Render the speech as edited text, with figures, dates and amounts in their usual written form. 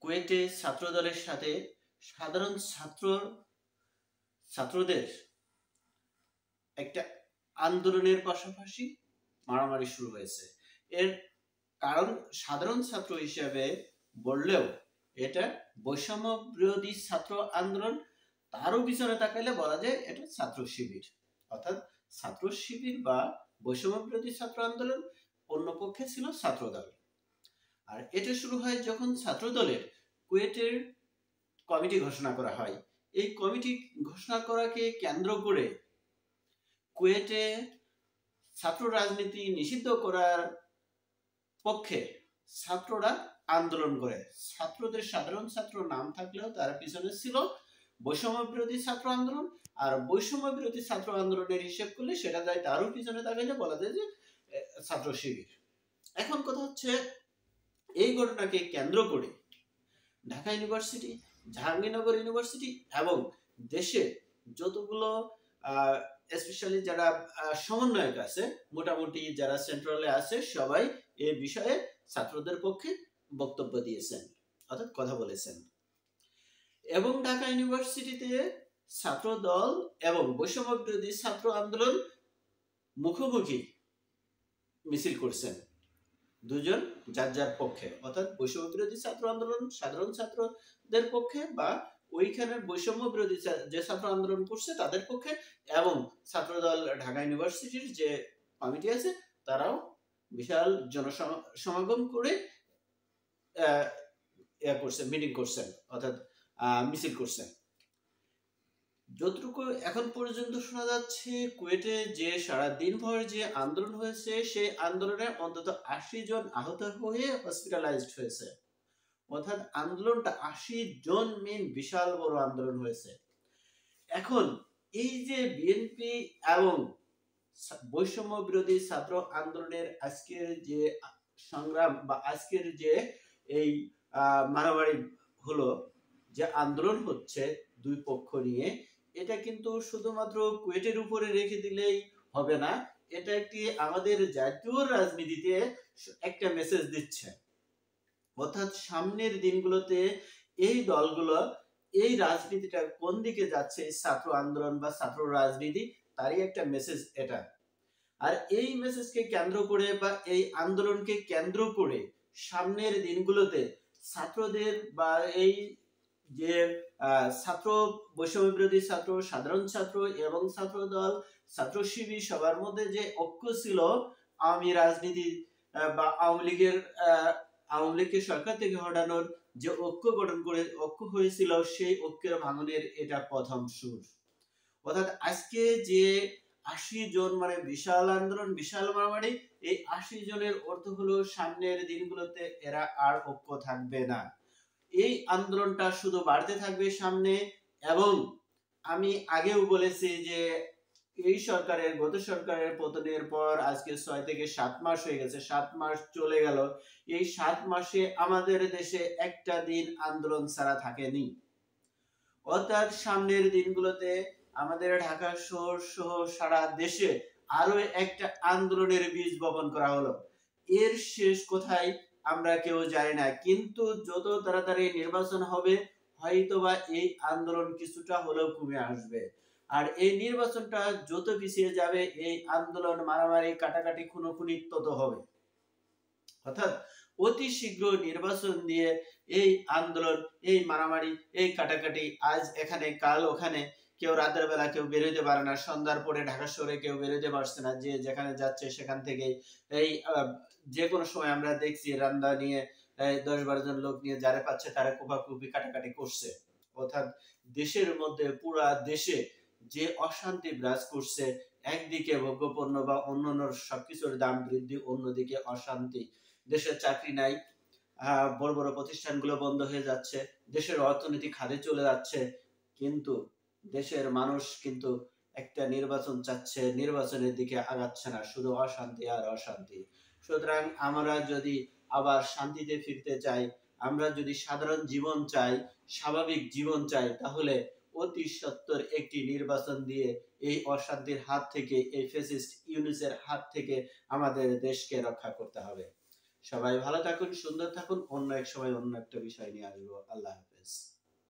কুয়েটে ছাত্রদলের সাথে সাধারণ ছাত্রদের একটা আন্দোলনের পাশাপাশি মারামারি শুরু হয়েছে। এর কারণ সাধারণ ছাত্র হিসেবে বললেও এটা বৈষম্য বিরোধী ছাত্র আন্দোলন, তারও পিছনে তাকাইলে বলা যায় এটা ছাত্র শিবির, অর্থাৎ ছাত্র শিবির বা বৈষম্য বিরোধী ছাত্র আন্দোলন, অন্য পক্ষে ছিল ছাত্রদল। আর এটা শুরু হয় যখন ছাত্রদলের কুয়েটের কমিটি ঘোষণা করা হয়। এই কমিটি ঘোষণা করাকে কেন্দ্র করে কুয়েটে ছাত্র রাজনীতি নিষিদ্ধ করার পক্ষে ছাত্ররা আন্দোলন করে। ছাত্রদের সাধারণ ছাত্র নাম থাকলেও তার পিছনে ছিল বৈষম্য বিরোধী ছাত্র আন্দোলন। আর বৈষম্য বিরোধী ছাত্র আন্দোলনের হিসেব করলে সেটা যায় তারও পিছনে তাকাইলে বলা যায় যে ছাত্র শিবির। এখন কথা হচ্ছে, এই ঘটনাকে কেন্দ্র করে ঢাকা ইউনিভার্সিটি, জাহাঙ্গীরনগর ইউনিভার্সিটি এবং দেশে যতগুলো স্পেশালি যারা সমন্বয়ক আছে, মোটামুটি যারা সেন্ট্রালে আছে, সবাই এই বিষয়ে ছাত্রদের পক্ষে বক্তব্য দিয়েছেন, অর্থাৎ কথা বলেছেন। এবং ঢাকা ইউনিভার্সিটিতে ছাত্র দল এবং বৈষম্য বিরোধী ছাত্র আন্দোলন মুখোমুখি মিছিল করছেন, দুজন যার যার পক্ষে, অর্থাৎ বৈষম্য বিরোধী ছাত্র আন্দোলন সাধারণ ছাত্রদের পক্ষে বা ওইখানে বৈষম্য বিরোধী যে ছাত্র আন্দোলন করছে তাদের পক্ষে, এবং ছাত্রদল ঢাকা ইউনিভার্সিটির যে কমিটি আছে তারাও বিশাল জনসমাগম করে মিটিং করছেন, অর্থাৎ মিছিল করছেন। যতটুকু এখন পর্যন্ত শোনা যাচ্ছে, কুয়েটে যে সারা দিনভর যে আন্দোলন হয়েছে সেই আন্দোলনে অন্তত 80 জন আহত হয়ে হসপিটালাইজড হয়েছে, অর্থাৎ আন্দোলনটা 80 জন মেন বিশাল বড় আন্দোলন হয়েছে। এখন এই যে বিএনপি এবং বৈষম্য বিরোধী ছাত্র আন্দোলনের আজকের যে সংগ্রাম বা আজকের যে এই মারামারি হলো, যে আন্দোলন হচ্ছে দুই পক্ষ নিয়ে, এটা কিন্তু শুধুমাত্র কুয়েটের উপরে রেখে দিলেই হবে না, এটা একটি আমাদের জাতীয় রাজনীতিতে একটা মেসেজ দিচ্ছে। অর্থাৎ সামনের দিনগুলোতে এই দলগুলো এই রাজনীতিটা কোন দিকে যাচ্ছে, ছাত্র আন্দোলন বা ছাত্র রাজনীতি, তারই একটা মেসেজ এটা। আর এই মেসেজকে কেন্দ্র করে বা এই আন্দোলনকে কেন্দ্র করে সামনের দিনগুলোতে ছাত্রদের বা এই যে ছাত্র বৈষম্য বিরোধী ছাত্র, সাধারণ ছাত্র এবং ছাত্র দল, ছাত্র শিবির সবার মধ্যে যে ঐক্য ছিল, আওয়ামী রাজনীতি বা আওয়ামী লীগকে সরকার থেকে হটানোর যে ঐক্য গঠন করে ঐক্য হয়েছিল, সেই ঐক্যের ভাঙনের এটা প্রথম সুর। অর্থাৎ আজকে যে 80 জন মানে বিশাল আন্দোলন, বিশাল মারামারি, এই 80 জনের অর্থ হলো সামনের দিনগুলোতে এরা আর ঐক্য থাকবে না। এই আন্দোলনটা শুধু বাড়তে থাকবে সামনে। এবং আমি আগেও বলেছি যে এই সরকারের, গত সরকারের পতনের পর আজকে 6 থেকে 7 মাস হয়ে গেছে, 7 মাস চলে গেল। এই 7 মাসে আমাদের দেশে একটা দিন আন্দোলন ছাড়া থাকেনি। অর্থাৎ সামনের দিনগুলোতে আমাদের ঢাকা শহর সহ সারা দেশে আরো একটা আন্দোলনের বীজ বপন করা হলো। এর শেষ কোথায় আমরা কেউ জানি না, কিন্তু যত তাড়াতাড়ি নির্বাচন হবে হয়তোবা এই আন্দোলন কিছুটা হলেও কমে আসবে। আর এই নির্বাচনটা যত পিছিয়ে যাবে এই আন্দোলন, মারামারি, কাটাকাটি, খুনোখুনি তত হবে। অর্থাৎ অতি শীঘ্র নির্বাচন দিয়ে এই আন্দোলন, এই মারামারি, এই কাটাকাটি, আজ এখানে কাল ওখানে, কেউ রাতের বেলা কেউ বেরোতে পারে না, সন্ধ্যার পরে ঢাকা শহরে কেউ বেরোতে পারছে না, যে যেখানে যাচ্ছে সেখান থেকে এই যে কোনো সময় আমরা দেখছি রান্দা নিয়ে 10-12 জন লোক নিয়ে যারা পাচ্ছে তারা কোপাকুপি কাটাকাটি করছে। অর্থাৎ দেশের মধ্যে, পুরা দেশে যে অশান্তি বিরাজ করছে, একদিকে ভোগ্যপণ্য বা অন্যান্য সবকিছুর দাম বৃদ্ধি, অন্যদিকে অশান্তি, দেশের চাকরি নাই, বড় বড় প্রতিষ্ঠানগুলো বন্ধ হয়ে যাচ্ছে, দেশের অর্থনীতি খাদে চলে যাচ্ছে, কিন্তু দেশের মানুষ কিন্তু একটা নির্বাচন চাচ্ছে, নির্বাচনের দিকে আগাচ্ছে না, শুধু অশান্তি আর অশান্তি। সুতরাং আমরা যদি আবার শান্তিতে ফিরতে চাই, আমরা যদি সাধারণ জীবন চাই, স্বাভাবিক জীবন চাই, তাহলে অতি সত্বর একটি নির্বাচন দিয়ে এই অশান্তির হাত থেকে, এই ফ্যাসিস্ট ইউনূসের হাত থেকে আমাদের দেশকে রক্ষা করতে হবে। সবাই ভালো থাকুন, সুন্দর থাকুন। অন্য এক সময় অন্য একটা বিষয় নিয়ে আসবো। আল্লাহ হাফেজ।